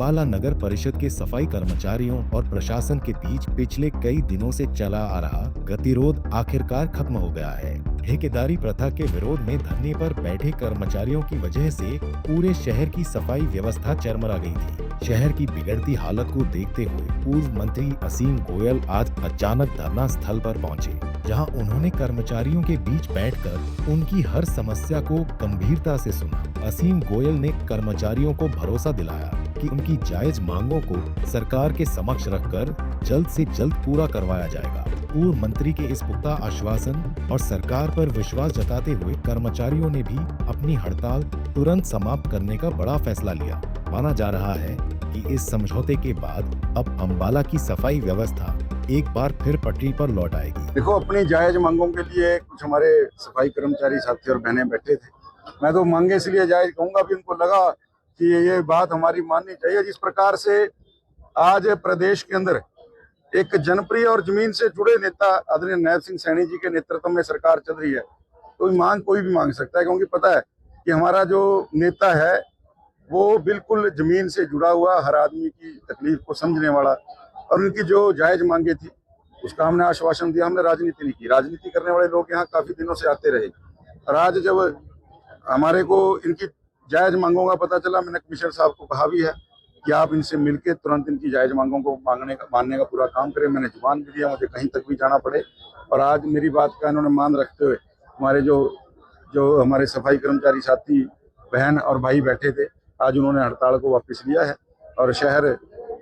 अम्बाला नगर परिषद के सफाई कर्मचारियों और प्रशासन के बीच पिछले कई दिनों से चला आ रहा गतिरोध आखिरकार खत्म हो गया है। ठेकेदारी प्रथा के विरोध में धरने पर बैठे कर्मचारियों की वजह से पूरे शहर की सफाई व्यवस्था चरमरा गई थी। शहर की बिगड़ती हालत को देखते हुए पूर्व मंत्री असीम गोयल आज अचानक धरना स्थल पर पहुंचे, जहां उन्होंने कर्मचारियों के बीच बैठकर उनकी हर समस्या को गंभीरता से सुना। असीम गोयल ने कर्मचारियों को भरोसा दिलाया कि उनकी जायज मांगों को सरकार के समक्ष रखकर जल्द से जल्द पूरा करवाया जाएगा। पूर्व मंत्री के इस पुख्ता आश्वासन और सरकार पर विश्वास जताते हुए कर्मचारियों ने भी अपनी हड़ताल तुरंत समाप्त करने का बड़ा फैसला लिया। माना जा रहा है कि इस समझौते के बाद अब अम्बाला की सफाई व्यवस्था एक बार फिर पटरी पर लौट आएगी। देखो, अपनी जायज मांगों के लिए कुछ हमारे सफाई कर्मचारी साथी और बहनें बैठे थे। मैं तो मांगे इसलिए जायज कहूंगा कि उनको लगा कि ये बात हमारी माननी चाहिए। जिस प्रकार से आज प्रदेश के अंदर एक जनप्रिय और जमीन से जुड़े नेता आदरणीय नैब सिंह सैनी जी के नेतृत्व में सरकार चल रही है, तो मांग कोई भी मांग सकता है, क्योंकि पता है कि हमारा जो नेता है वो बिल्कुल जमीन से जुड़ा हुआ, हर आदमी की तकलीफ को समझने वाला, और उनकी जो जायज मांगे थी उसका हमने आश्वासन दिया। हमने राजनीति नहीं की। राजनीति करने वाले लोग यहाँ काफी दिनों से आते रहे, और आज जब हमारे को इनकी जायज मांगों का पता चला, मैंने कमिश्नर साहब को कहा भी है कि आप इनसे मिलकर तुरंत इनकी जायज मांगों को मानने का पूरा काम करें। मैंने जुबान भी दिया, मुझे कहीं तक भी जाना पड़े, और आज मेरी बात का इन्होंने मान रखते हुए हमारे जो हमारे सफाई कर्मचारी साथी बहन और भाई बैठे थे, आज उन्होंने हड़ताल को वापस लिया है और शहर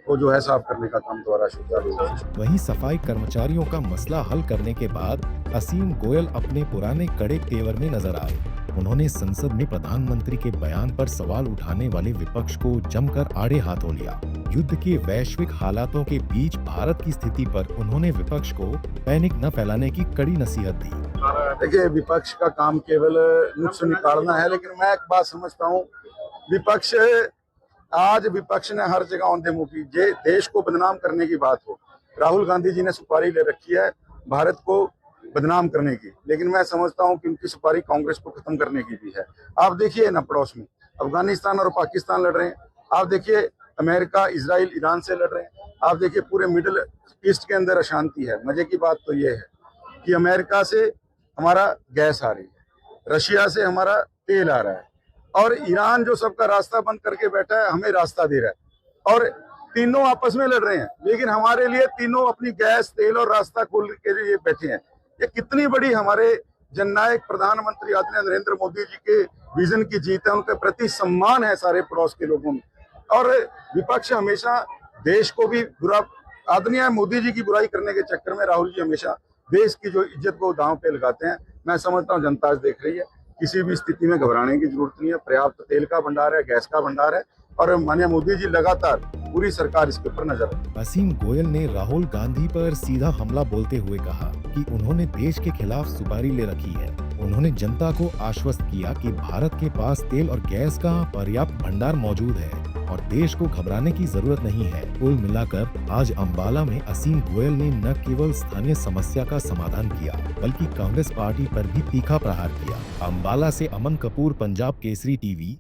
को जो है साफ करने का काम दोबारा शुरू हुआ। वहीं सफाई कर्मचारियों का मसला हल करने के बाद असीम गोयल अपने पुराने कड़े तेवर में नजर आए। उन्होंने संसद में प्रधानमंत्री के बयान पर सवाल उठाने वाले विपक्ष को जमकर आड़े हाथों लिया। युद्ध के वैश्विक हालातों के बीच भारत की स्थिति पर उन्होंने विपक्ष को पैनिक न फैलाने की कड़ी नसीहत दी। देखिए, विपक्ष का काम केवल नुक्स निकालना है, लेकिन मैं एक बात समझता हूँ, आज विपक्ष ने हर जगह औंधे मुंह की देश को बदनाम करने की बात हो। राहुल गांधी जी ने सुपारी ले रखी है भारत को बदनाम करने की, लेकिन मैं समझता हूं कि उनकी सुपारी कांग्रेस को खत्म करने की भी है। आप देखिए ना, पड़ोस में अफगानिस्तान और पाकिस्तान लड़ रहे हैं। आप देखिए अमेरिका, इजराइल, ईरान से लड़ रहे हैं। आप देखिए पूरे मिडिल ईस्ट के अंदर अशांति है। मजे की बात तो ये है कि अमेरिका से हमारा गैस आ रही है, रशिया से हमारा तेल आ रहा है, और ईरान जो सबका रास्ता बंद करके बैठा है हमें रास्ता दे रहा है, और तीनों आपस में लड़ रहे हैं, लेकिन हमारे लिए तीनों अपनी गैस, तेल और रास्ता खोल के लिए बैठे हैं। ये कितनी बड़ी हमारे जननायक प्रधानमंत्री आदरणीय नरेंद्र मोदी जी के विजन की जीत है। उनके प्रति सम्मान है सारे पड़ोस के लोगों में, और विपक्ष हमेशा देश को भी बुरा, आदरणीय मोदी जी की बुराई करने के चक्कर में राहुल जी हमेशा देश की जो इज्जत को दांव पे लगाते हैं। मैं समझता हूँ जनता देख रही है, किसी भी स्थिति में घबराने की जरूरत नहीं है। पर्याप्त तेल का भंडार है, गैस का भंडार है, और माननीय मोदी जी लगातार पूरी सरकार इसके ऊपर नजर रखती है। असीम गोयल ने राहुल गांधी पर सीधा हमला बोलते हुए कहा कि उन्होंने देश के खिलाफ सुपारी ले रखी है। उन्होंने जनता को आश्वस्त किया कि भारत के पास तेल और गैस का पर्याप्त भंडार मौजूद है और देश को घबराने की जरूरत नहीं है। कुल मिलाकर आज अम्बाला में असीम गोयल ने न केवल स्थानीय समस्या का समाधान किया, बल्कि कांग्रेस पार्टी पर भी तीखा प्रहार किया। अम्बाला से अमन कपूर, पंजाब केसरी टीवी।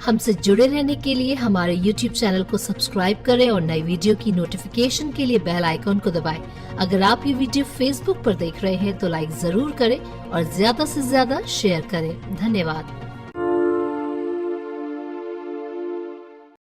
हमसे जुड़े रहने के लिए हमारे YouTube चैनल को सब्सक्राइब करें और नई वीडियो की नोटिफिकेशन के लिए बेल आइकॉन को दबाएं। अगर आप ये वीडियो Facebook पर देख रहे हैं तो लाइक जरूर करें और ज्यादा से ज्यादा शेयर करें। धन्यवाद।